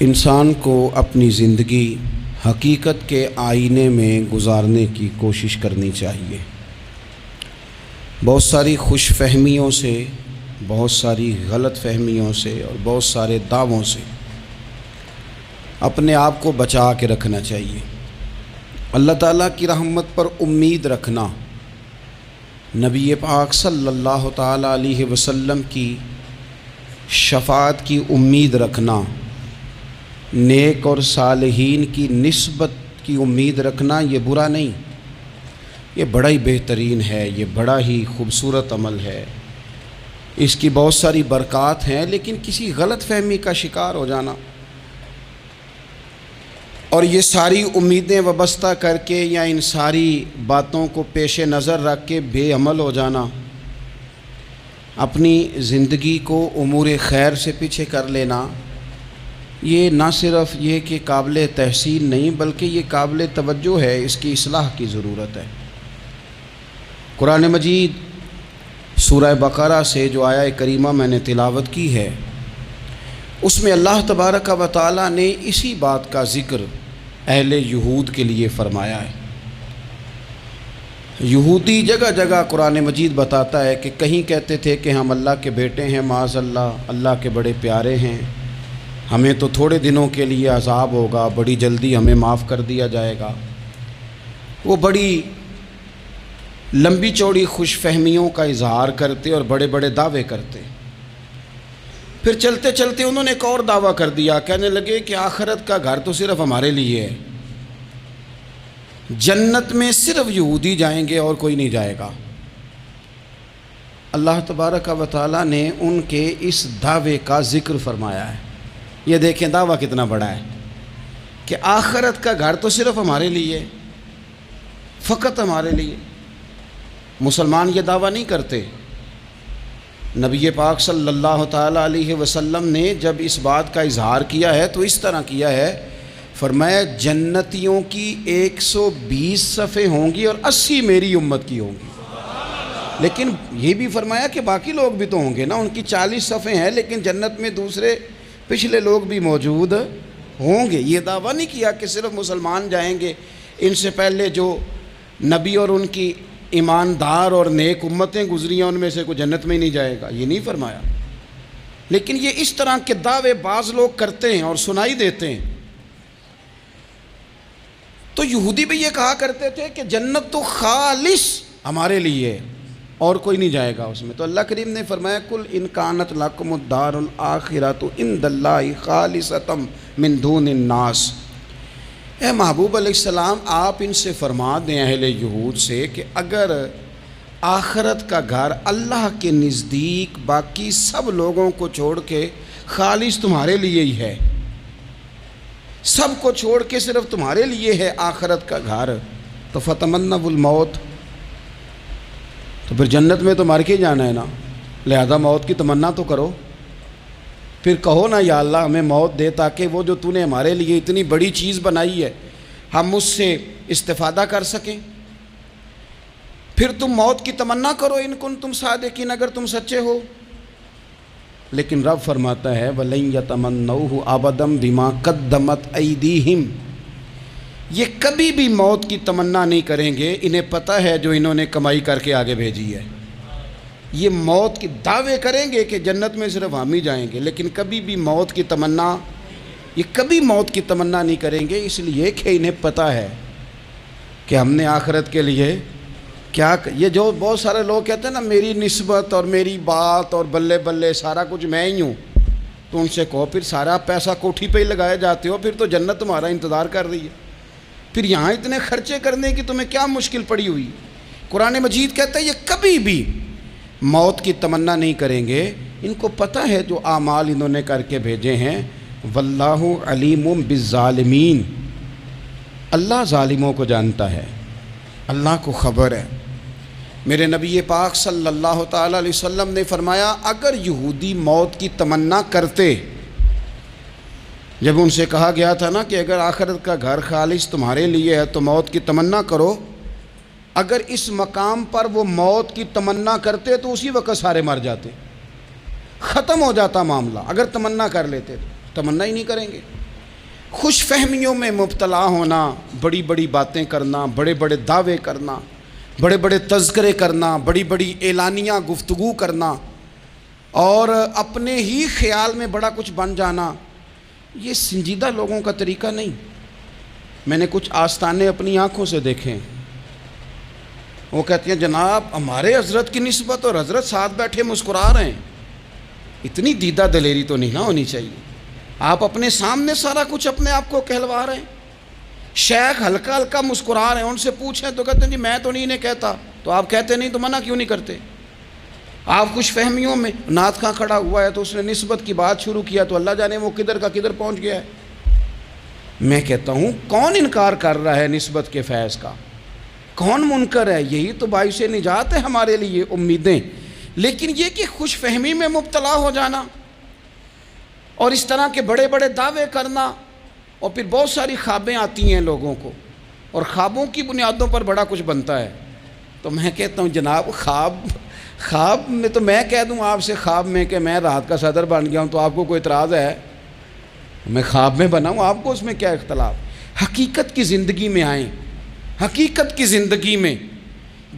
انسان کو اپنی زندگی حقیقت کے آئینے میں گزارنے کی کوشش کرنی چاہیے۔ بہت ساری خوش فہمیوں سے، بہت ساری غلط فہمیوں سے اور بہت سارے دعووں سے اپنے آپ کو بچا کے رکھنا چاہیے۔ اللہ تعالیٰ کی رحمت پر امید رکھنا، نبی پاک صلی اللہ تعالیٰ علیہ وسلم کی شفاعت کی امید رکھنا، نیک اور صالحین کی نسبت کی امید رکھنا، یہ برا نہیں، یہ بڑا ہی بہترین ہے، یہ بڑا ہی خوبصورت عمل ہے، اس کی بہت ساری برکات ہیں۔ لیکن کسی غلط فہمی کا شکار ہو جانا اور یہ ساری امیدیں وابستہ کر کے یا ان ساری باتوں کو پیش نظر رکھ کے بے عمل ہو جانا، اپنی زندگی کو امور خیر سے پیچھے کر لینا، یہ نہ صرف یہ کہ قابل تحسین نہیں بلکہ یہ قابل توجہ ہے، اس کی اصلاح کی ضرورت ہے۔ قرآن مجید سورہ بقرہ سے جو آیہ کریمہ میں نے تلاوت کی ہے، اس میں اللہ تبارک و تعالیٰ نے اسی بات کا ذکر اہل یہود کے لیے فرمایا ہے۔ یہودی جگہ جگہ قرآن مجید بتاتا ہے کہ کہیں کہتے تھے کہ ہم اللہ کے بیٹے ہیں، معاذ اللہ، اللہ کے بڑے پیارے ہیں، ہمیں تو تھوڑے دنوں کے لیے عذاب ہوگا، بڑی جلدی ہمیں معاف کر دیا جائے گا۔ وہ بڑی لمبی چوڑی خوش فہمیوں کا اظہار کرتے اور بڑے بڑے دعوے کرتے۔ پھر چلتے چلتے انہوں نے ایک اور دعویٰ کر دیا، کہنے لگے کہ آخرت کا گھر تو صرف ہمارے لیے ہے، جنت میں صرف یہودی جائیں گے اور کوئی نہیں جائے گا۔ اللہ تبارک و تعالیٰ نے ان کے اس دعوے کا ذکر فرمایا ہے۔ یہ دیکھیں دعویٰ کتنا بڑا ہے کہ آخرت کا گھر تو صرف ہمارے لیے، فقط ہمارے لیے۔ مسلمان یہ دعویٰ نہیں کرتے۔ نبی پاک صلی اللہ تعالیٰ علیہ وسلم نے جب اس بات کا اظہار کیا ہے تو اس طرح کیا ہے، فرمایا جنتیوں کی 120 صفیں ہوں گی اور 80 میری امت کی ہوں گی۔ لیکن یہ بھی فرمایا کہ باقی لوگ بھی تو ہوں گے نا، ان کی 40 صفیں ہیں لیکن جنت میں دوسرے پچھلے لوگ بھی موجود ہوں گے۔ یہ دعویٰ نہیں کیا کہ صرف مسلمان جائیں گے، ان سے پہلے جو نبی اور ان کی ایماندار اور نیک امتیں گزری ہیں ان میں سے کوئی جنت میں ہی نہیں جائے گا، یہ نہیں فرمایا۔ لیکن یہ اس طرح کے دعوے بعض لوگ کرتے ہیں اور سنائی دیتے ہیں۔ تو یہودی بھی یہ کہا کرتے تھے کہ جنت تو خالص ہمارے لیے اور کوئی نہیں جائے گا اس میں۔ تو اللہ کریم نے فرمایا کل ان کانت لکم الدار الآخرۃ عند اللہ خالصۃ من دون الناس، اے محبوب علیہ السلام آپ ان سے فرما دیں اہل یہود سے کہ اگر آخرت کا گھر اللہ کے نزدیک باقی سب لوگوں کو چھوڑ کے خالص تمہارے لیے ہی ہے، سب کو چھوڑ کے صرف تمہارے لیے ہے آخرت کا گھر، تو فتمنوا الموت، تو پھر جنت میں تو مر کے جانا ہے نا، لہذا موت کی تمنا تو کرو۔ پھر کہو نا یا اللہ ہمیں موت دے تاکہ وہ جو تو نے ہمارے لیے اتنی بڑی چیز بنائی ہے ہم اس سے استفادہ کر سکیں۔ پھر تم موت کی تمنا کرو ان کنتم صادقین، اگر تم سچے ہو۔ لیکن رب فرماتا ہے وَلَن يَتَمَنَّوْهُ أَبَدًا بِمَا قَدَّمَتْ أَيْدِيهِمْ، یہ کبھی بھی موت کی تمنا نہیں کریں گے، انہیں پتہ ہے جو انہوں نے کمائی کر کے آگے بھیجی ہے۔ یہ موت کی دعوے کریں گے کہ جنت میں صرف ہم ہی جائیں گے، لیکن کبھی بھی موت کی تمنا، یہ کبھی موت کی تمنا نہیں کریں گے، اس لیے کہ انہیں پتہ ہے کہ ہم نے آخرت کے لیے کیا۔ یہ جو بہت سارے لوگ کہتے ہیں نا میری نسبت اور میری بات اور بلے بلے سارا کچھ میں ہی ہوں، تو ان سے کہو پھر سارا پیسہ کوٹھی پہ ہی لگائے جاتے ہو، پھر تو جنت تمہارا انتظار کر رہی ہے، پھر یہاں اتنے خرچے کرنے کی تمہیں کیا مشکل پڑی ہوئی۔ قرآن مجید کہتا ہے یہ کبھی بھی موت کی تمنا نہیں کریں گے، ان کو پتہ ہے جو اعمال انہوں نے کر کے بھیجے ہیں۔ واللہ علیم بالظالمین، اللہ ظالموں کو جانتا ہے، اللہ کو خبر ہے۔ میرے نبی پاک صلی اللہ تعالیٰ علیہ وسلم نے فرمایا اگر یہودی موت کی تمنا کرتے، جب ان سے کہا گیا تھا نا کہ اگر آخرت کا گھر خالص تمہارے لیے ہے تو موت کی تمنا کرو، اگر اس مقام پر وہ موت کی تمنا کرتے تو اسی وقت سارے مر جاتے، ختم ہو جاتا معاملہ۔ اگر تمنا کر لیتے تو تمنا ہی نہیں کریں گے۔ خوش فہمیوں میں مبتلا ہونا، بڑی بڑی باتیں کرنا، بڑے بڑے دعوے کرنا، بڑے بڑے تذکرے کرنا، بڑی بڑی اعلانیہ گفتگو کرنا اور اپنے ہی خیال میں بڑا کچھ بن جانا، یہ سنجیدہ لوگوں کا طریقہ نہیں۔ میں نے کچھ آستانے اپنی آنکھوں سے دیکھے، وہ کہتے ہیں جناب ہمارے حضرت کی نسبت اور حضرت ساتھ بیٹھے مسکرا رہے ہیں۔ اتنی دیدہ دلیری تو نہیں نہ ہونی چاہیے، آپ اپنے سامنے سارا کچھ اپنے آپ کو کہلوا رہے ہیں۔ شیخ ہلکا ہلکا مسکرا رہے ہیں، ان سے پوچھیں تو کہتے ہیں جی میں تو نہیں انہیں کہتا، تو آپ کہتے نہیں تو منع کیوں نہیں کرتے؟ آپ خوش فہمیوں میں، نعت خواں کھڑا ہوا ہے تو اس نے نسبت کی بات شروع کیا تو اللہ جانے وہ کدھر کا کدھر پہنچ گیا ہے۔ میں کہتا ہوں کون انکار کر رہا ہے نسبت کے فیض کا؟ کون منکر ہے؟ یہی تو باعث نجات ہے ہمارے لیے امیدیں۔ لیکن یہ کہ خوش فہمی میں مبتلا ہو جانا اور اس طرح کے بڑے بڑے دعوے کرنا، اور پھر بہت ساری خوابیں آتی ہیں لوگوں کو اور خوابوں کی بنیادوں پر بڑا کچھ بنتا ہے۔ تو میں کہتا ہوں جناب خواب میں تو میں کہہ دوں آپ سے خواب میں کہ میں رات کا صدر بن گیا ہوں تو آپ کو کوئی اعتراض ہے؟ میں خواب میں بنا ہوں، آپ کو اس میں کیا اختلاف؟ حقیقت کی زندگی میں آئیں۔ حقیقت کی زندگی میں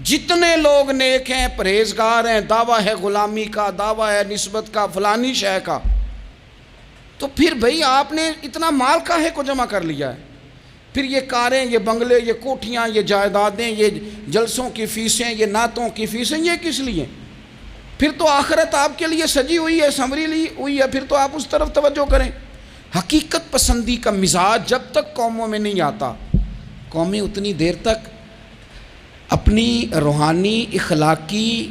جتنے لوگ نیک ہیں، پرہیزگار ہیں، دعویٰ ہے غلامی کا، دعویٰ ہے نسبت کا، فلانی شے کا، تو پھر بھئی آپ نے اتنا مال کاہے کو جمع کر لیا ہے؟ پھر یہ کاریں، یہ بنگلے، یہ کوٹھیاں، یہ جائیدادیں، یہ جلسوں کی فیسیں، یہ نعتوں کی فیسیں، یہ کس لیے؟ پھر تو آخرت آپ کے لیے سجی ہوئی ہے، سنوری ہوئی ہے، پھر تو آپ اس طرف توجہ کریں۔ حقیقت پسندی کا مزاج جب تک قوموں میں نہیں آتا، قومیں اتنی دیر تک اپنی روحانی، اخلاقی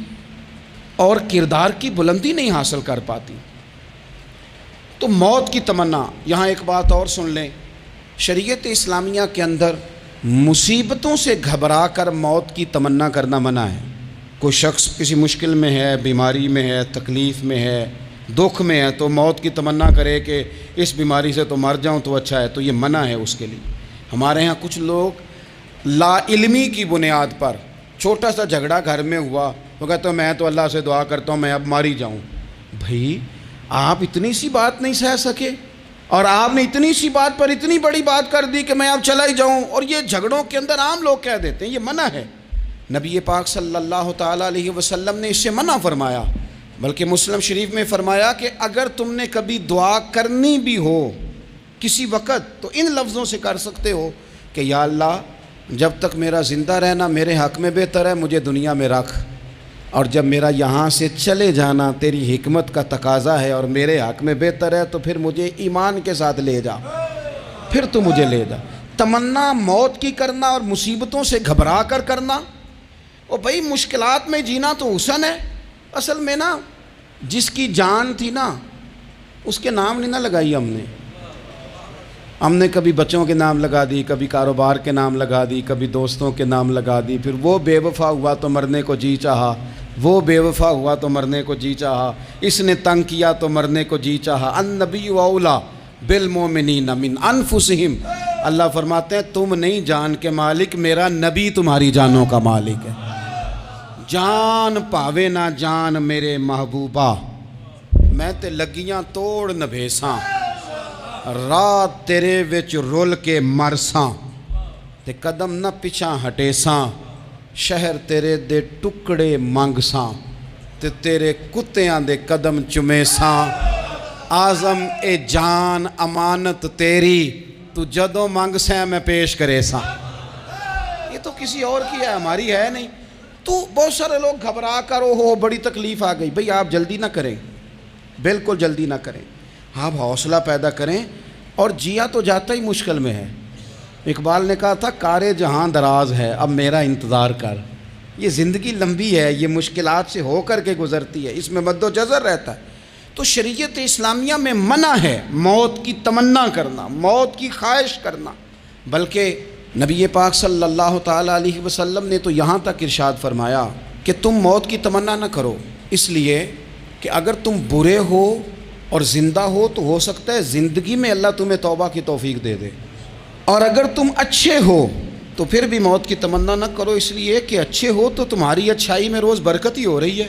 اور کردار کی بلندی نہیں حاصل کر پاتی۔ تو موت کی تمنا، یہاں ایک بات اور سن لیں، شریعت اسلامیہ کے اندر مصیبتوں سے گھبرا کر موت کی تمنا کرنا منع ہے۔ کوئی شخص کسی مشکل میں ہے، بیماری میں ہے، تکلیف میں ہے، دکھ میں ہے، تو موت کی تمنا کرے کہ اس بیماری سے تو مر جاؤں تو اچھا ہے، تو یہ منع ہے اس کے لیے۔ ہمارے ہاں کچھ لوگ لا علمی کی بنیاد پر، چھوٹا سا جھگڑا گھر میں ہوا، وہ کہتے ہیں میں تو اللہ سے دعا کرتا ہوں میں اب مر ہی جاؤں۔ بھائی آپ اتنی سی بات نہیں سہ سکے اور آپ نے اتنی سی بات پر اتنی بڑی بات کر دی کہ میں اب چلا ہی جاؤں، اور یہ جھگڑوں کے اندر عام لوگ کہہ دیتے ہیں، یہ منع ہے۔ نبی پاک صلی اللہ تعالیٰ علیہ وسلم نے اس سے منع فرمایا، بلکہ مسلم شریف میں فرمایا کہ اگر تم نے کبھی دعا کرنی بھی ہو کسی وقت تو ان لفظوں سے کر سکتے ہو کہ یا اللہ جب تک میرا زندہ رہنا میرے حق میں بہتر ہے، مجھے دنیا میں رکھ، اور جب میرا یہاں سے چلے جانا تیری حکمت کا تقاضا ہے اور میرے حق میں بہتر ہے تو پھر مجھے ایمان کے ساتھ لے جا، پھر تو مجھے لے جا۔ تمنا موت کی کرنا اور مصیبتوں سے گھبرا کر کرنا، اور بھائی مشکلات میں جینا تو حسن ہے۔ اصل میں نا جس کی جان تھی نا اس کے نام نہیں نہ لگائی ہم نے کبھی بچوں کے نام لگا دی، کبھی کاروبار کے نام لگا دی، کبھی دوستوں کے نام لگا دی، پھر وہ بے وفا ہوا تو مرنے کو جی چاہا، وہ بے وفا ہوا تو مرنے کو جی چاہا، اس نے تنگ کیا تو مرنے کو جی چاہا۔ النبی اولیٰ بالمؤمنین من انفسہم، اللہ فرماتے ہیں تم نہیں جان کے مالک، میرا نبی تمہاری جانوں کا مالک ہے۔ جان پاوے نہ جان میرے محبوبہ، میں تے لگیاں توڑ نہ بھیساں، رات تیرے وچ رول کے مرساں، تے قدم نہ پچھاں ہٹیساں، شہر تیرے دے ٹکڑے منگساں، تے تیرے کتیاں دے قدم چمیساں، آزم اے جان امانت تیری، تو جدوں منگساں میں پیش کرے ساں۔ یہ تو کسی اور کی ہے، ہماری ہے نہیں۔ تو بہت سارے لوگ گھبرا کر ہو بڑی تکلیف آ گئی، بھئی آپ جلدی نہ کریں، بالکل جلدی نہ کریں، آپ حوصلہ پیدا کریں، اور جیا تو جاتا ہی مشکل میں ہے۔ اقبال نے کہا تھا کار جہاں دراز ہے اب میرا انتظار کر، یہ زندگی لمبی ہے، یہ مشکلات سے ہو کر کے گزرتی ہے، اس میں مد و جزر رہتا ہے۔ تو شریعت اسلامیہ میں منع ہے موت کی تمنا کرنا، موت کی خواہش کرنا، بلکہ نبی پاک صلی اللہ تعالیٰ علیہ وسلم نے تو یہاں تک ارشاد فرمایا کہ تم موت کی تمنا نہ کرو، اس لیے کہ اگر تم برے ہو اور زندہ ہو تو ہو سکتا ہے زندگی میں اللہ تمہیں توبہ کی توفیق دے دے، اور اگر تم اچھے ہو تو پھر بھی موت کی تمنا نہ کرو، اس لیے کہ اچھے ہو تو تمہاری اچھائی میں روز برکت ہی ہو رہی ہے،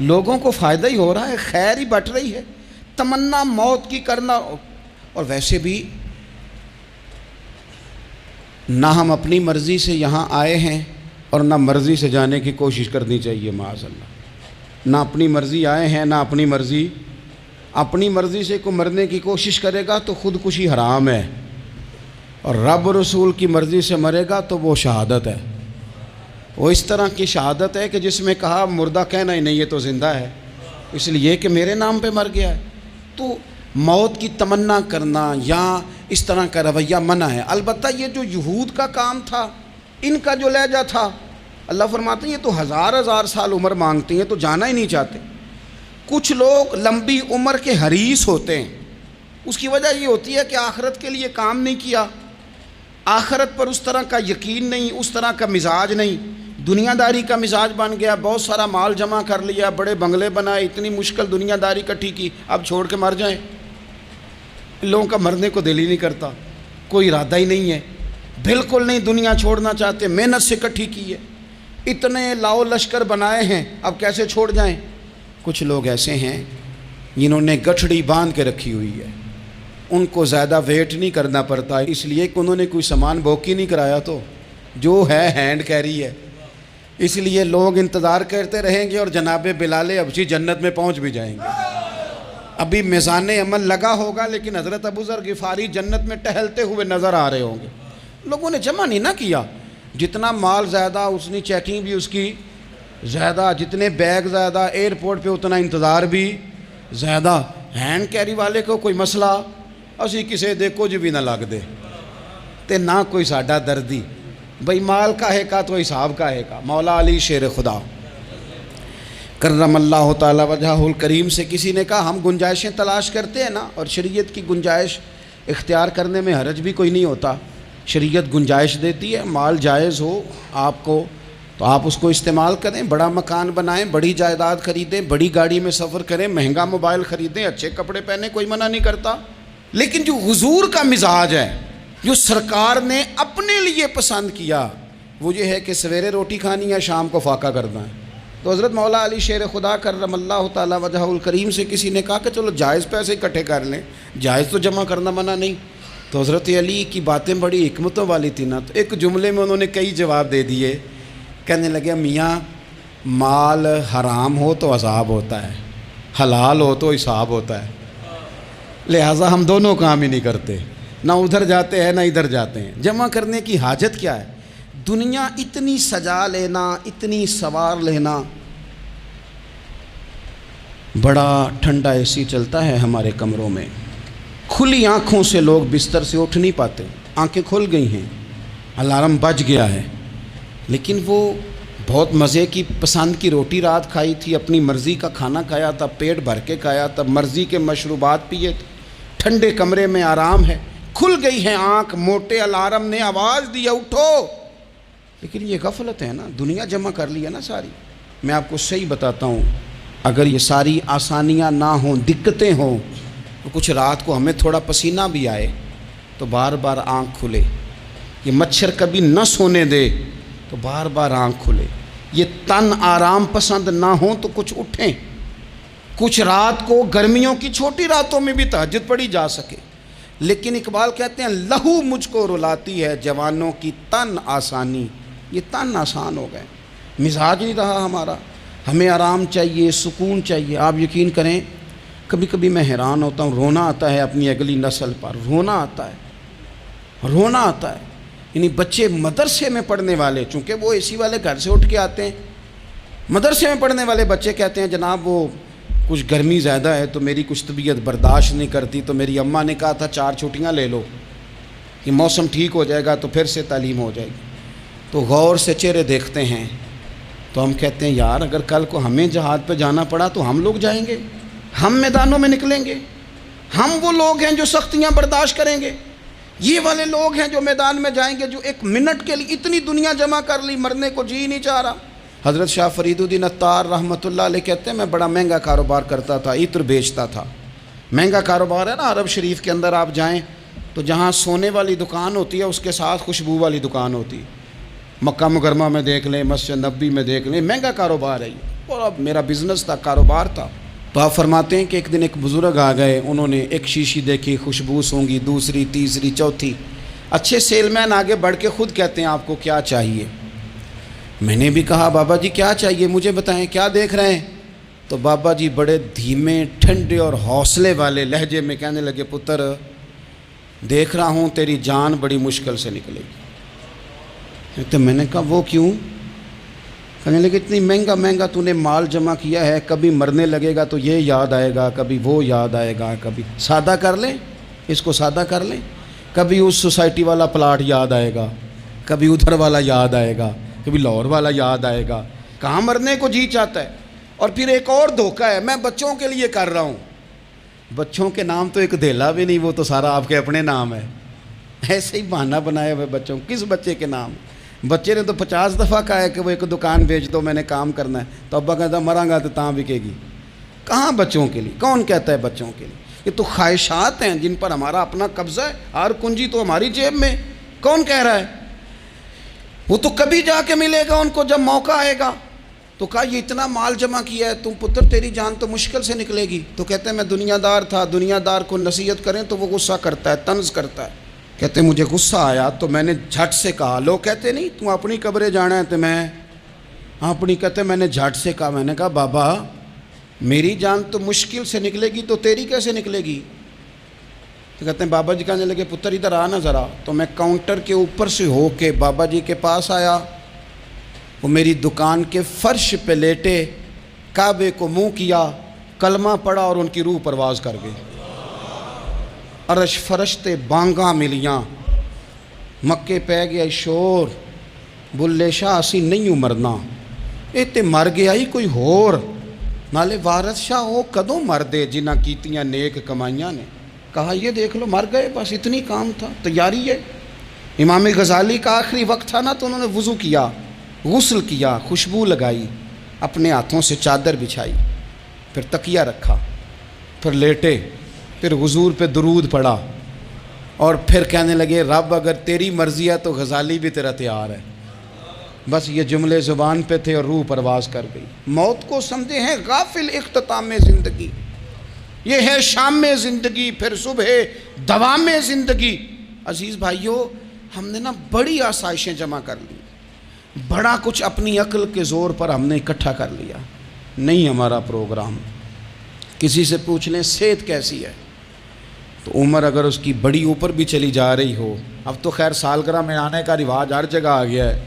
لوگوں کو فائدہ ہی ہو رہا ہے، خیر ہی بٹ رہی ہے۔ تمنا موت کی کرنا، اور ویسے بھی نہ ہم اپنی مرضی سے یہاں آئے ہیں اور نہ مرضی سے جانے کی کوشش کرنی چاہیے معاذ اللہ۔ نہ اپنی مرضی آئے ہیں نہ اپنی مرضی سے کوئی مرنے کی کوشش کرے گا تو خودکشی حرام ہے، اور رب رسول کی مرضی سے مرے گا تو وہ شہادت ہے۔ وہ اس طرح کی شہادت ہے کہ جس میں کہا مردہ کہنا ہی نہیں، یہ تو زندہ ہے، اس لیے کہ میرے نام پہ مر گیا ہے۔ تو موت کی تمنا کرنا یا اس طرح کا رویہ منع ہے۔ البتہ یہ جو یہود کا کام تھا، ان کا جو لہجہ تھا، اللہ فرماتے ہیں یہ تو ہزار سال عمر مانگتی ہیں تو جانا ہی نہیں چاہتے۔ کچھ لوگ لمبی عمر کے حریص ہوتے ہیں، اس کی وجہ یہ ہوتی ہے کہ آخرت کے لیے کام نہیں کیا، آخرت پر اس طرح کا یقین نہیں، اس طرح کا مزاج نہیں، دنیا داری کا مزاج بن گیا، بہت سارا مال جمع کر لیا، بڑے بنگلے بنائے، اتنی مشکل دنیا داری کٹھی کی، اب چھوڑ کے مر جائیں۔ ان لوگوں کا مرنے کو دل ہی نہیں کرتا، کوئی ارادہ ہی نہیں ہے، بالکل نہیں دنیا چھوڑنا چاہتے، محنت سے کٹھی کی ہے، اتنے لاؤ لشکر بنائے ہیں، اب کیسے چھوڑ جائیں۔ کچھ لوگ ایسے ہیں جنہوں نے گٹھڑی باندھ کے رکھی ہوئی ہے، ان کو زیادہ ویٹ نہیں کرنا پڑتا، اس لیے کہ انہوں نے کوئی سامان بوکی نہیں کرایا، تو جو ہے ہینڈ کیری ہے، اس لیے لوگ انتظار کرتے رہیں گے اور جناب بلال حبشی جنت میں پہنچ بھی جائیں گے۔ ابھی میزان عمل لگا ہوگا لیکن حضرت ابو ذر غفاری جنت میں ٹہلتے ہوئے نظر آ رہے ہوں گے۔ لوگوں نے جمع نہیں نہ کیا، جتنا مال زیادہ اتنی چیکنگ بھی اس کی زیادہ، جتنے بیگ زیادہ، ایئرپورٹ پہ اتنا انتظار بھی زیادہ۔ ہینڈ کیری والے کو کوئی مسئلہ اسی کسے دے کچھ بھی نہ لگ دے تے نہ کوئی ساڈا دردی، بھئی مال کاہے کا تو حساب کاہے کا۔ مولا علی شیر خدا کرم اللہ تعالی وجہہ الکریم سے کسی نے کہا ہم گنجائشیں تلاش کرتے ہیں نا، اور شریعت کی گنجائش اختیار کرنے میں حرج بھی کوئی نہیں ہوتا، شریعت گنجائش دیتی ہے، مال جائز ہو آپ کو تو آپ اس کو استعمال کریں، بڑا مکان بنائیں، بڑی جائیداد خریدیں، بڑی گاڑی میں سفر کریں، مہنگا موبائل خریدیں، اچھے کپڑے پہنیں، کوئی منع نہیں کرتا۔ لیکن جو حضور کا مزاج ہے، جو سرکار نے اپنے لیے پسند کیا، وہ یہ ہے کہ سویرے روٹی کھانی ہے، شام کو فاقہ کرنا ہے۔ تو حضرت مولا علی شیر خدا کرم اللہ تعالی وجہہ الکریم سے کسی نے کہا کہ چلو جائز پیسے اکٹھے کر لیں، جائز تو جمع کرنا منع نہیں۔ تو حضرت علی کی باتیں بڑی حکمتوں والی تھی نا، تو ایک جملے میں انہوں نے کئی جواب دے دیے۔ کہنے لگے میاں مال حرام ہو تو عذاب ہوتا ہے، حلال ہو تو حساب ہوتا ہے، لہٰذا ہم دونوں کام ہی نہیں کرتے، نہ ادھر جاتے ہیں نہ ادھر جاتے ہیں۔ جمع کرنے کی حاجت کیا ہے؟ دنیا اتنی سجا لینا، اتنی سوار لینا، بڑا ٹھنڈا اے سی چلتا ہے ہمارے کمروں میں، کھلی آنکھوں سے لوگ بستر سے اٹھ نہیں پاتے، آنکھیں کھل گئی ہیں، الارم بج گیا ہے، لیکن وہ بہت مزے کی پسند کی روٹی رات کھائی تھی، اپنی مرضی کا کھانا کھایا تھا، پیٹ بھر کے کھایا تھا، مرضی کے مشروبات پیے تھے، ٹھنڈے کمرے میں آرام ہے، کھل گئی ہے آنکھ، موٹے الارم نے آواز دیا اٹھو، لیکن یہ غفلت ہے نا، دنیا جمع کر لی ہے نا ساری۔ میں آپ کو صحیح بتاتا ہوں، اگر یہ ساری آسانیاں نہ ہوں، دقتیں ہوں، تو کچھ رات کو ہمیں تھوڑا پسینہ بھی آئے تو بار بار آنکھ کھلے، یہ مچھر کبھی نہ سونے دے تو بار بار آنکھ کھلے، یہ تن آرام پسند نہ ہوں تو کچھ اٹھیں، کچھ رات کو گرمیوں کی چھوٹی راتوں میں بھی تہجد پڑھی جا سکے۔ لیکن اقبال کہتے ہیں لہو مجھ کو رلاتی ہے جوانوں کی تن آسانی، یہ تن آسان ہو گئے، مزاج نہیں رہا ہمارا، ہمیں آرام چاہیے، سکون چاہیے۔ آپ یقین کریں کبھی کبھی میں حیران ہوتا ہوں، رونا آتا ہے اپنی اگلی نسل پر، رونا آتا ہے، یعنی بچے مدرسے میں پڑھنے والے، چونکہ وہ اے سی والے گھر سے اٹھ کے آتے ہیں، مدرسے میں پڑھنے والے بچے کہتے ہیں جناب وہ کچھ گرمی زیادہ ہے تو میری کچھ طبیعت برداشت نہیں کرتی، تو میری اماں نے کہا تھا 4 چھٹیاں لے لو، یہ موسم ٹھیک ہو جائے گا تو پھر سے تعلیم ہو جائے گی۔ تو غور سے چہرے دیکھتے ہیں تو ہم کہتے ہیں یار اگر کل کو ہمیں جہاد پہ جانا پڑا تو ہم لوگ جائیں گے، ہم میدانوں میں نکلیں گے، ہم وہ لوگ ہیں جو سختیاں برداشت کریں گے، یہ والے لوگ ہیں جو میدان میں جائیں گے جو 1 منٹ کے لیے اتنی دنیا جمع کر لی، مرنے کو جی نہیں چاہ رہا۔ حضرت شاہ فرید الدین عطار رحمۃ اللہ علیہ کہتے ہیں میں بڑا مہنگا کاروبار کرتا تھا، عطر بیچتا تھا، مہنگا کاروبار ہے نا، عرب شریف کے اندر آپ جائیں تو جہاں سونے والی دکان ہوتی ہے اس کے ساتھ خوشبو والی دکان ہوتی ہے، مکہ مکرمہ میں دیکھ لیں، مسجد نبوی میں دیکھ لیں، مہنگا کاروبار ہے یہ، اور اب میرا بزنس تھا، کاروبار تھا۔ تو آپ فرماتے ہیں کہ ایک دن ایک بزرگ آ گئے، انہوں نے ایک شیشی دیکھی، خوشبو سونگی، دوسری، تیسری، چوتھی، اچھے سیل مین آگے بڑھ کے خود کہتے ہیں آپ کو کیا چاہیے. میں نے بھی کہا بابا جی کیا چاہیے مجھے بتائیں, کیا دیکھ رہے ہیں؟ تو بابا جی بڑے دھیمے ٹھنڈے اور حوصلے والے لہجے میں کہنے لگے, پتر دیکھ رہا ہوں تیری جان بڑی مشکل سے نکلے گی. تو میں نے کہا وہ کیوں؟ کہنے لگے اتنی مہنگا مہنگا تو نے مال جمع کیا ہے, کبھی مرنے لگے گا تو یہ یاد آئے گا, کبھی وہ یاد آئے گا, کبھی سادہ کر لیں اس کو سادہ کر لیں, کبھی اس سوسائٹی والا پلاٹ یاد آئے گا, کبھی ادھر والا یاد آئے گا, کبھی لاہور والا یاد آئے گا. کہاں مرنے کو جی چاہتا ہے. اور پھر ایک اور دھوکہ ہے, میں بچوں کے لیے کر رہا ہوں. بچوں کے نام تو ایک دھیلا بھی نہیں, وہ تو سارا آپ کے اپنے نام ہے. ایسے ہی بہانہ بنائے ہوئے بچوں, کس بچے کے نام؟ بچے نے تو 50 دفعہ کہا ہے کہ وہ ایک دکان بیچ دو, میں نے کام کرنا ہے. تو ابا کہتا مراں گا تو تاں بکے گی. کہاں بچوں کے لیے؟ کون کہتا ہے بچوں کے لیے؟ یہ تو خواہشات ہیں جن پر ہمارا اپنا قبضہ ہے. ہر کنجی تو ہماری جیب میں. کون کہہ رہا ہے؟ وہ تو کبھی جا کے ملے گا ان کو جب موقع آئے گا. تو کہا یہ اتنا مال جمع کیا ہے, تم پتر تیری جان تو مشکل سے نکلے گی. تو کہتے ہیں میں دنیا دار تھا, دنیا دار کو نصیحت کریں تو وہ غصہ کرتا ہے, طنز کرتا ہے. کہتے ہیں مجھے غصہ آیا تو میں نے جھٹ سے کہا, لوگ کہتے نہیں تم اپنی قبریں جانا ہے تو میں اپنی, کہتے میں نے جھٹ سے کہا, میں نے کہا بابا میری جان تو مشکل سے نکلے گی تو تیری کیسے نکلے گی؟ تو کہتے ہیں بابا جی کہنے لگے پتر ادھر آ نا ذرا. تو میں کاؤنٹر کے اوپر سے ہو کے بابا جی کے پاس آیا. وہ میری دکان کے فرش پہ لیٹے, کعبے کو منہ کیا, کلمہ پڑھا اور ان کی روح پرواز کر گئی. عرش فرشتے بانگاں ملیاں, مکے پہ گیا شور, بلے شاہ اسی نہیں ہوں مرنا, اے تے مر گیا ہی کوئی ہور, نالے وارث شاہ وہ کدوں مر دے جنہ کیتیاں نیک کمائیاں نے. کہا یہ دیکھ لو مر گئے, بس اتنی کام تھا, تیاری ہے. امام غزالی کا آخری وقت تھا نا, تو انہوں نے وضو کیا, غسل کیا, خوشبو لگائی, اپنے ہاتھوں سے چادر بچھائی, پھر تکیہ رکھا, پھر لیٹے, پھر حضور پہ درود پڑھا, اور پھر کہنے لگے رب اگر تیری مرضی ہے تو غزالی بھی تیرا تیار ہے. بس یہ جملے زبان پہ تھے اور روح پرواز کر گئی. موت کو سمجھے ہیں غافل اختتام زندگی, یہ ہے شام زندگی, پھر صبح دوام زندگی. عزیز بھائیو, ہم نے نا بڑی آسائشیں جمع کر لی, بڑا کچھ اپنی عقل کے زور پر ہم نے اکٹھا کر لیا. نہیں ہمارا پروگرام. کسی سے پوچھ لیں صحت کیسی ہے, تو عمر اگر اس کی بڑی اوپر بھی چلی جا رہی ہو, اب تو خیر سالگرہ میں آنے کا رواج ہر جگہ آ گیا ہے,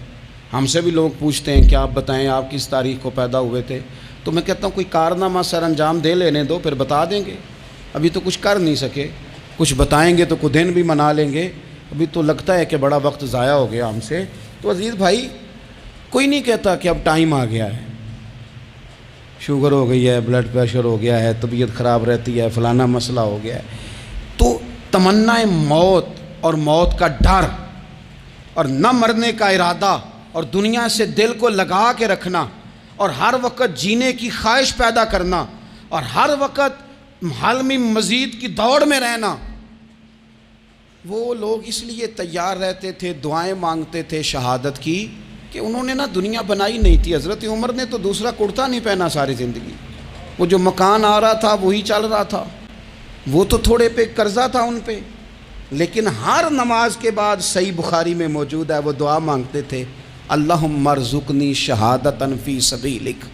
ہم سے بھی لوگ پوچھتے ہیں کہ آپ بتائیں آپ کس تاریخ کو پیدا ہوئے تھے, تو میں کہتا ہوں کوئی کارنامہ سر انجام دے لینے دو, پھر بتا دیں گے. ابھی تو کچھ کر نہیں سکے, کچھ بتائیں گے تو کچھ دن بھی منا لیں گے, ابھی تو لگتا ہے کہ بڑا وقت ضائع ہو گیا ہم سے. تو عزیز بھائی کوئی نہیں کہتا کہ اب ٹائم آ گیا ہے, شوگر ہو گئی ہے, بلڈ پریشر ہو گیا ہے, طبیعت خراب رہتی ہے, فلانا مسئلہ ہو گیا ہے. تو تمنا موت اور موت کا ڈر اور نہ مرنے کا ارادہ اور دنیا سے دل کو لگا کے رکھنا اور ہر وقت جینے کی خواہش پیدا کرنا اور ہر وقت حالمی مزید کی دوڑ میں رہنا, وہ لوگ اس لیے تیار رہتے تھے, دعائیں مانگتے تھے شہادت کی, کہ انہوں نے نا دنیا بنائی نہیں تھی. حضرت عمر نے تو دوسرا کرتا نہیں پہنا ساری زندگی, وہ جو مکان آ رہا تھا وہی چل رہا تھا, وہ تو تھوڑے پہ قرضہ تھا ان پہ, لیکن ہر نماز کے بعد صحیح بخاری میں موجود ہے وہ دعا مانگتے تھے, اللہم ارزقنی شہادتاً فی سبیلک,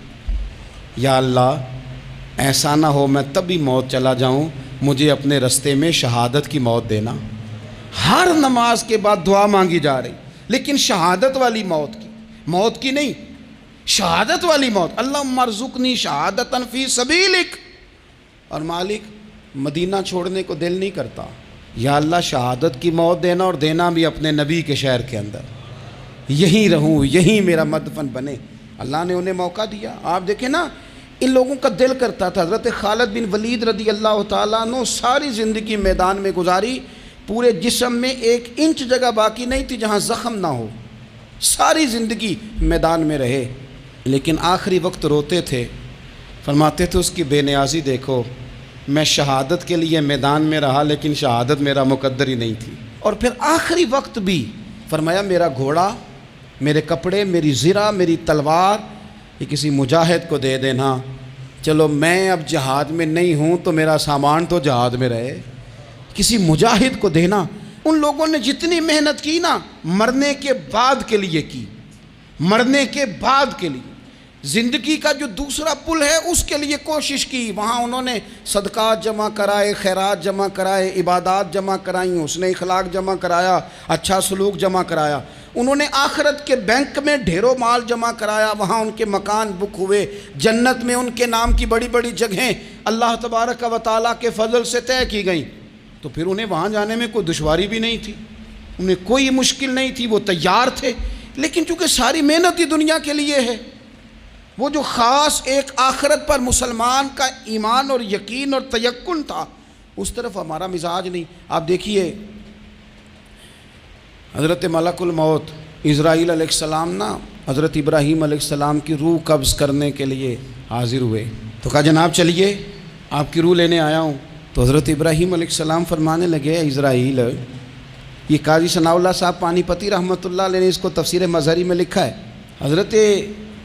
یا اللہ ایسا نہ ہو میں تب بھی موت چلا جاؤں, مجھے اپنے رستے میں شہادت کی موت دینا. ہر نماز کے بعد دعا مانگی جا رہی, لیکن شہادت والی موت کی نہیں, شہادت والی موت. اللہم ارزقنی شہادتاً فی سبیلک. اور مالک مدینہ چھوڑنے کو دل نہیں کرتا, یا اللہ شہادت کی موت دینا, اور دینا بھی اپنے نبی کے شہر کے اندر, یہیں رہوں, یہیں میرا مدفن بنے. اللہ نے انہیں موقع دیا. آپ دیکھیں نا ان لوگوں کا دل کرتا تھا. حضرت خالد بن ولید رضی اللہ تعالیٰ عنہ ساری زندگی میدان میں گزاری, پورے جسم میں 1 انچ جگہ باقی نہیں تھی جہاں زخم نہ ہو, ساری زندگی میدان میں رہے, لیکن آخری وقت روتے تھے, فرماتے تھے اس کی بے نیازی دیکھو, میں شہادت کے لیے میدان میں رہا لیکن شہادت میرا مقدر ہی نہیں تھی. اور پھر آخری وقت بھی فرمایا میرا گھوڑا, میرے کپڑے, میری زرہ, میری تلوار یہ کسی مجاہد کو دے دینا, چلو میں اب جہاد میں نہیں ہوں تو میرا سامان تو جہاد میں رہے, کسی مجاہد کو دینا. ان لوگوں نے جتنی محنت کی نا مرنے کے بعد کے لیے کی، مرنے کے بعد کے لیے زندگی کا جو دوسرا پل ہے اس کے لیے کوشش کی، وہاں انہوں نے صدقات جمع کرائے، خیرات جمع کرائے، عبادات جمع کرائیں، حسن اخلاق جمع کرایا، اچھا سلوک جمع کرایا، انہوں نے آخرت کے بینک میں ڈھیروں مال جمع کرایا، وہاں ان کے مکان بک ہوئے، جنت میں ان کے نام کی بڑی بڑی جگہیں اللہ تبارک و تعالیٰ کے فضل سے طے کی گئیں، تو پھر انہیں وہاں جانے میں کوئی دشواری بھی نہیں تھی، انہیں کوئی مشکل نہیں تھی، وہ تیار تھے، لیکن چونکہ ساری محنت ہی دنیا کے لیے ہے، وہ جو خاص ایک آخرت پر مسلمان کا ایمان اور یقین اور تیقن تھا اس طرف ہمارا مزاج نہیں۔ آپ دیکھیے حضرت ملک الموت اسرائیل علیہ السلام نا حضرت ابراہیم علیہ السلام کی روح قبض کرنے کے لیے حاضر ہوئے، تو کہا جناب چلیے آپ کی روح لینے آیا ہوں، تو حضرت ابراہیم علیہ السلام فرمانے لگے اسرائیل، یہ قاضی ثناء اللہ صاحب پانی پتی رحمۃ اللہ علیہ نے اس کو تفسیر مظہری میں لکھا ہے، حضرت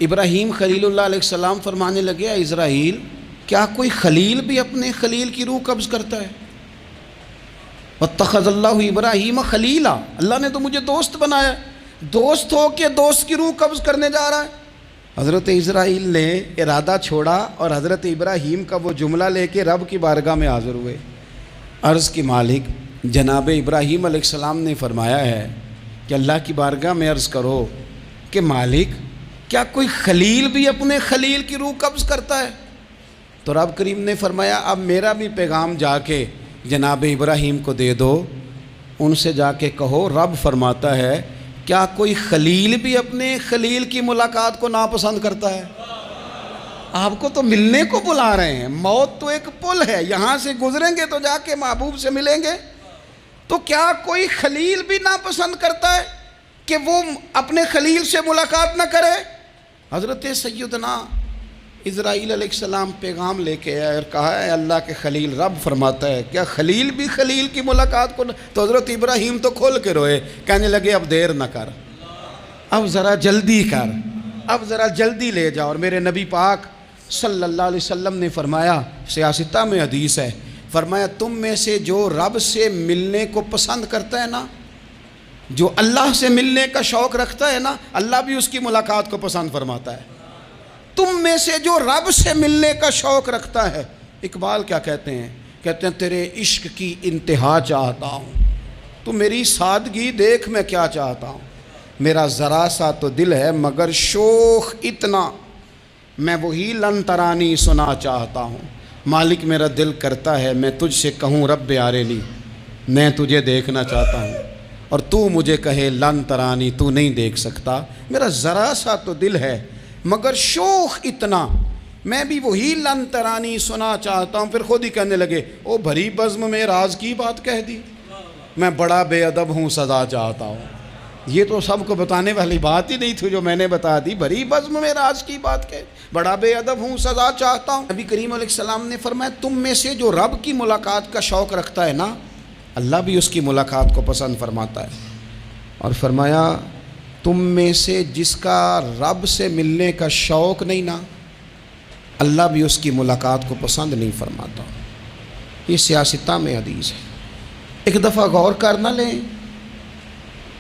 ابراہیم خلیل اللہ علیہ السلام فرمانے لگے اسرائیل کیا کوئی خلیل بھی اپنے خلیل کی روح قبض کرتا ہے؟ وَاتَّخَذَ اللَّهُ ابراہیم خلیلا، اللہ نے تو مجھے دوست بنایا، دوست ہو کے دوست کی روح قبض کرنے جا رہا ہے۔ حضرت اسرائیل نے ارادہ چھوڑا اور حضرت ابراہیم کا وہ جملہ لے کے رب کی بارگاہ میں حاضر ہوئے، عرض کی مالک جناب ابراہیم علیہ السلام نے فرمایا ہے کہ اللہ کی بارگاہ میں عرض کرو کہ مالک کیا کوئی خلیل بھی اپنے خلیل کی روح قبض کرتا ہے؟ تو رب کریم نے فرمایا اب میرا بھی پیغام جا کے جناب ابراہیم کو دے دو، ان سے جا کے کہو رب فرماتا ہے کیا کوئی خلیل بھی اپنے خلیل کی ملاقات کو ناپسند کرتا ہے؟ آپ کو تو ملنے کو بلا رہے ہیں، موت تو ایک پل ہے، یہاں سے گزریں گے تو جا کے محبوب سے ملیں گے، تو کیا کوئی خلیل بھی ناپسند کرتا ہے کہ وہ اپنے خلیل سے ملاقات نہ کرے؟ حضرت سیدنا اسرائیل علیہ السلام پیغام لے کے آئے اور کہا ہے اللہ کے خلیل رب فرماتا ہے کیا خلیل بھی خلیل کی ملاقات کو تو حضرت ابراہیم تو کھول کے روئے، کہنے لگے اب دیر نہ کر، اب ذرا جلدی کر، اب ذرا جلدی لے جا۔ اور میرے نبی پاک صلی اللہ علیہ وسلم نے فرمایا، سیاستہ میں حدیث ہے، فرمایا تم میں سے جو رب سے ملنے کو پسند کرتا ہے نا، جو اللہ سے ملنے کا شوق رکھتا ہے نا، اللہ بھی اس کی ملاقات کو پسند فرماتا ہے۔ تم میں سے جو رب سے ملنے کا شوق رکھتا ہے، اقبال کیا کہتے ہیں؟ کہتے ہیں تیرے عشق کی انتہا چاہتا ہوں، تو میری سادگی دیکھ میں کیا چاہتا ہوں، میرا ذرا سا تو دل ہے مگر شوق اتنا، میں وہی لن ترانی سنا چاہتا ہوں، مالک میرا دل کرتا ہے میں تجھ سے کہوں رب آریلی، میں تجھے دیکھنا چاہتا ہوں، اور تو مجھے کہے لن ترانی تو نہیں دیکھ سکتا، میرا ذرا سا تو دل ہے مگر شوق اتنا، میں بھی وہی لن ترانی سنا چاہتا ہوں۔ پھر خود ہی کہنے لگے او بھری بزم میں راز کی بات کہہ دی، میں بڑا بے ادب ہوں سزا چاہتا ہوں۔ یہ تو سب کو بتانے والی بات ہی نہیں تھی جو میں نے بتا دی، بھری بزم میں راز کی بات کہہ، بڑا بے ادب ہوں سزا چاہتا ہوں۔ نبی کریم علیہ السلام نے فرمایا تم میں سے جو رب کی ملاقات کا شوق رکھتا ہے نا، اللہ بھی اس کی ملاقات کو پسند فرماتا ہے۔ اور فرمایا تم میں سے جس کا رب سے ملنے کا شوق نہیں نا، اللہ بھی اس کی ملاقات کو پسند نہیں فرماتا۔ یہ سیاستہ میں حدیث ہے، ایک دفعہ غور کر نہ لیں،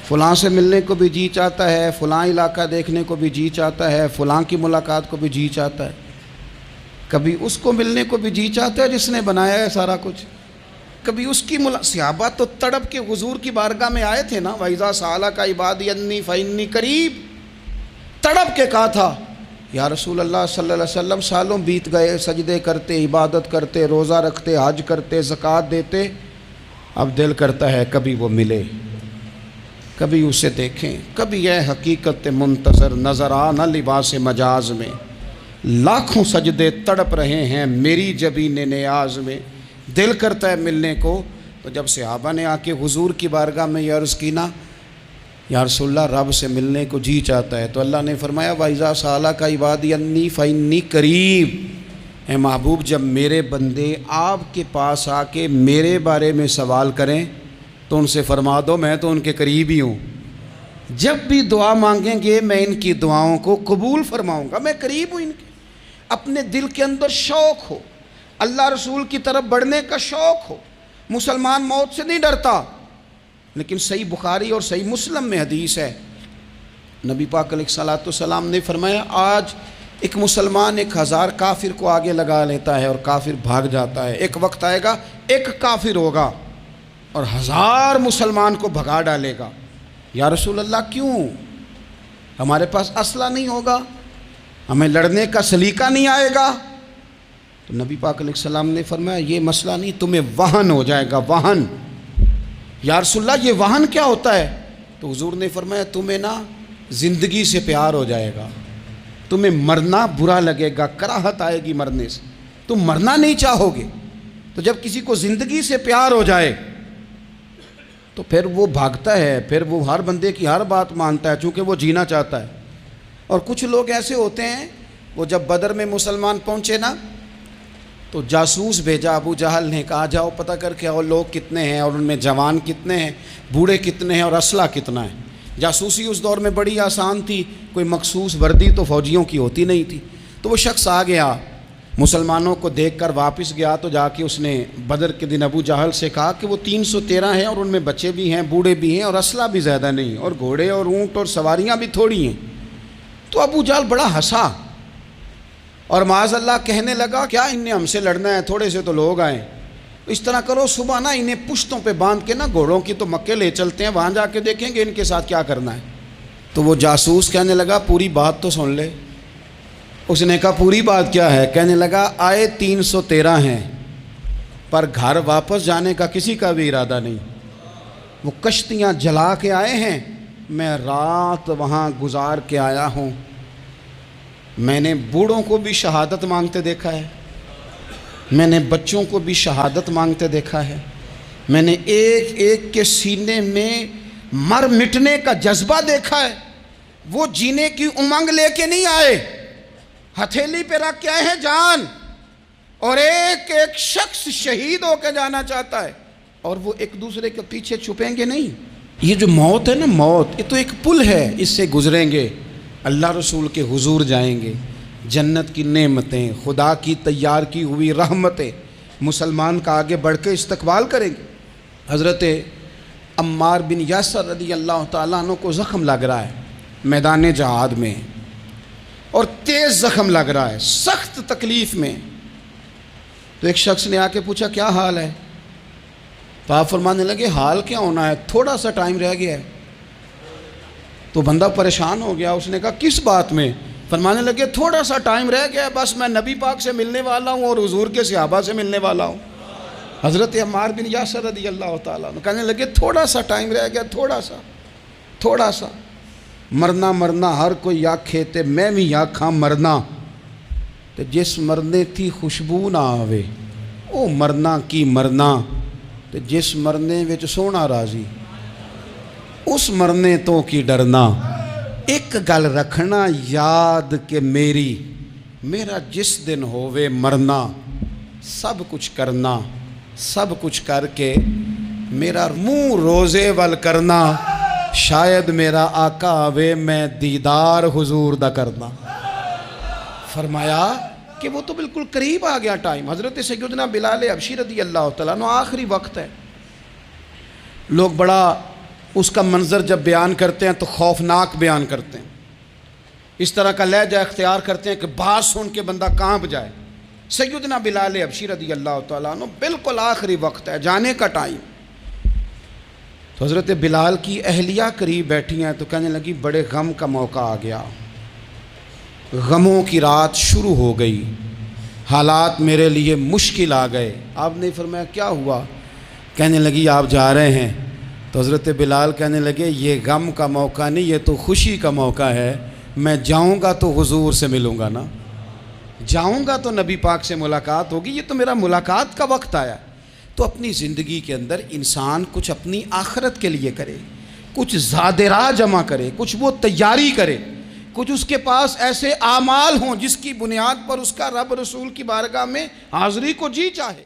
فلاں سے ملنے کو بھی جی چاہتا ہے، فلاں علاقہ دیکھنے کو بھی جی چاہتا ہے، فلاں کی ملاقات کو بھی جی چاہتا ہے، کبھی اس کو ملنے کو بھی جی چاہتا ہے جس نے بنایا ہے سارا کچھ، کبھی اس کی صحابہ تو تڑپ کے حضور کی بارگاہ میں آئے تھے نا، وَإِذَا سَأَلَكَ عِبَادِي عَنِّي فَإِنِّي قَرِيبٌ، تڑپ کے کہا تھا یا رسول اللہ صلی اللہ علیہ وسلم سالوں بیت گئے، سجدے کرتے، عبادت کرتے، روزہ رکھتے، حج کرتے، زکوٰۃ دیتے، اب دل کرتا ہے کبھی وہ ملے، کبھی اسے دیکھیں، کبھی یہ حقیقت منتظر نظر آ نہ لباس مجاز میں، لاکھوں سجدے تڑپ رہے ہیں میری جبین نیاز میں، دل کرتا ہے ملنے کو۔ تو جب صحابہ نے آ کے حضور کی بارگاہ میں یہ عرض کی نا یا رسول اللہ رب سے ملنے کو جی چاہتا ہے، تو اللہ نے فرمایا وَإِذَا سَأَلَكَ عِبَادِي عَنِّي فَإِنِّي قَرِيبٌ، اے محبوب جب میرے بندے آپ کے پاس آ کے میرے بارے میں سوال کریں تو ان سے فرما دو میں تو ان کے قریب ہی ہوں، جب بھی دعا مانگیں گے میں ان کی دعاؤں کو قبول فرماؤں گا، میں قریب ہوں ان کے۔ اپنے دل کے اندر شوق ہو، اللہ رسول کی طرف بڑھنے کا شوق ہو، مسلمان موت سے نہیں ڈرتا، لیکن صحیح بخاری اور صحیح مسلم میں حدیث ہے، نبی پاک علیہ الصلوۃ والسلام نے فرمایا آج ایک مسلمان 1000 کافر کو آگے لگا لیتا ہے اور کافر بھاگ جاتا ہے، ایک وقت آئے گا ایک کافر ہوگا اور 1000 مسلمان کو بھگا ڈالے گا۔ یا رسول اللہ کیوں؟ ہمارے پاس اسلحہ نہیں ہوگا، ہمیں لڑنے کا سلیقہ نہیں آئے گا؟ تو نبی پاک علیہ السلام نے فرمایا یہ مسئلہ نہیں، تمہیں وہن ہو جائے گا، وہن۔ یا رسول اللہ یہ وہن کیا ہوتا ہے؟ تو حضور نے فرمایا تمہیں نا زندگی سے پیار ہو جائے گا، تمہیں مرنا برا لگے گا، کراہت آئے گی مرنے سے، تم مرنا نہیں چاہو گے۔ تو جب کسی کو زندگی سے پیار ہو جائے تو پھر وہ بھاگتا ہے، پھر وہ ہر بندے کی ہر بات مانتا ہے چونکہ وہ جینا چاہتا ہے۔ اور کچھ لوگ ایسے ہوتے ہیں، وہ جب بدر میں مسلمان پہنچے نا تو جاسوس بھیجا ابو جہل نے، کہا جاؤ پتہ کر کے آؤ لوگ کتنے ہیں اور ان میں جوان کتنے ہیں، بوڑھے کتنے ہیں اور اسلحہ کتنا ہے۔ جاسوسی اس دور میں بڑی آسان تھی، کوئی مخصوص وردی تو فوجیوں کی ہوتی نہیں تھی۔ تو وہ شخص آ گیا، مسلمانوں کو دیکھ کر واپس گیا، تو جا کے اس نے بدر کے دن ابو جہل سے کہا کہ وہ 313 ہیں اور ان میں بچے بھی ہیں، بوڑھے بھی ہیں اور اسلحہ بھی زیادہ نہیں، اور گھوڑے اور اونٹ اور سواریاں بھی تھوڑی ہیں۔ تو ابو جہل بڑا ہنسا اور معاذ اللہ کہنے لگا کیا ان نے ہم سے لڑنا ہے، تھوڑے سے تو لوگ آئیں، اس طرح کرو صبح نا انہیں پشتوں پہ باندھ کے نا گھوڑوں کی تو مکے لے چلتے ہیں، وہاں جا کے دیکھیں گے ان کے ساتھ کیا کرنا ہے۔ تو وہ جاسوس کہنے لگا پوری بات تو سن لے۔ اس نے کہا پوری بات کیا ہے؟ کہنے لگا آئے 313 ہیں پر گھر واپس جانے کا کسی کا بھی ارادہ نہیں، وہ کشتیاں جلا کے آئے ہیں، میں رات وہاں گزار کے آیا ہوں، میں نے بوڑھوں کو بھی شہادت مانگتے دیکھا ہے، میں نے بچوں کو بھی شہادت مانگتے دیکھا ہے، میں نے ایک ایک کے سینے میں مر مٹنے کا جذبہ دیکھا ہے، وہ جینے کی امنگ لے کے نہیں آئے، ہتھیلی پہ رکھ کے آئے ہیں جان، اور ایک ایک شخص شہید ہو کے جانا چاہتا ہے، اور وہ ایک دوسرے کے پیچھے چھپیں گے نہیں۔ یہ جو موت ہے نا، موت یہ تو ایک پل ہے، اس سے گزریں گے، اللہ رسول کے حضور جائیں گے، جنت کی نعمتیں، خدا کی تیار کی ہوئی رحمتیں مسلمان کا آگے بڑھ کے استقبال کریں گے۔ حضرت عمار بن یاسر رضی اللہ تعالیٰ عنہ کو زخم لگ رہا ہے میدان جہاد میں، اور تیز زخم لگ رہا ہے، سخت تکلیف میں۔ تو ایک شخص نے آ کے پوچھا کیا حال ہے؟ تو آپ فرمانے لگے حال کیا ہونا ہے، تھوڑا سا ٹائم رہ گیا ہے۔ تو بندہ پریشان ہو گیا، اس نے کہا کس بات میں؟ فرمانے لگے تھوڑا سا ٹائم رہ گیا ہے، بس میں نبی پاک سے ملنے والا ہوں اور حضور کے صحابہ سے ملنے والا ہوں۔ حضرت عمار بن یاسر رضی اللہ تعالیٰ عنہ کہنے لگے تھوڑا سا ٹائم رہ گیا، تھوڑا سا مرنا مرنا ہر کوئی آکھے تے میں بھی آکھاں مرنا، تے جس مرنے تھی خوشبو نہ آوے او مرنا کی مرنا، تے جس مرنے وچ سونا راضی اس مرنے تو کی ڈرنا۔ ایک گل رکھنا یاد کہ میرا جس دن ہووے مرنا، سب کچھ کرنا، سب کچھ کر کے میرا منہ روزے ول کرنا، شاید میرا آقا آوے میں دیدار حضور دا کرنا۔ فرمایا کہ وہ تو بالکل قریب آ گیا ٹائم۔ حضرت سیدنا بلال حبشی رضی اللہ تعالیٰ عنہ آخری وقت ہے، لوگ بڑا اس کا منظر جب بیان کرتے ہیں تو خوفناک بیان کرتے ہیں، اس طرح کا لہجہ اختیار کرتے ہیں کہ بات سن کے بندہ کانپ جائے۔ سیدنا بلال حبشی رضی اللہ تعالیٰ عنہ بالکل آخری وقت ہے، جانے کا ٹائم۔ تو حضرت بلال کی اہلیہ قریب بیٹھی ہیں، تو کہنے لگی بڑے غم کا موقع آ گیا، غموں کی رات شروع ہو گئی، حالات میرے لیے مشکل آ گئے۔ آپ نے فرمایا کیا ہوا؟ کہنے لگی آپ جا رہے ہیں؟ تو حضرت بلال کہنے لگے یہ غم کا موقع نہیں، یہ تو خوشی کا موقع ہے، میں جاؤں گا تو حضور سے ملوں گا نا، جاؤں گا تو نبی پاک سے ملاقات ہوگی، یہ تو میرا ملاقات کا وقت آیا۔ تو اپنی زندگی کے اندر انسان کچھ اپنی آخرت کے لیے کرے، کچھ زاد راہ جمع کرے، کچھ وہ تیاری کرے، کچھ اس کے پاس ایسے اعمال ہوں جس کی بنیاد پر اس کا رب رسول کی بارگاہ میں حاضری کو جی چاہے۔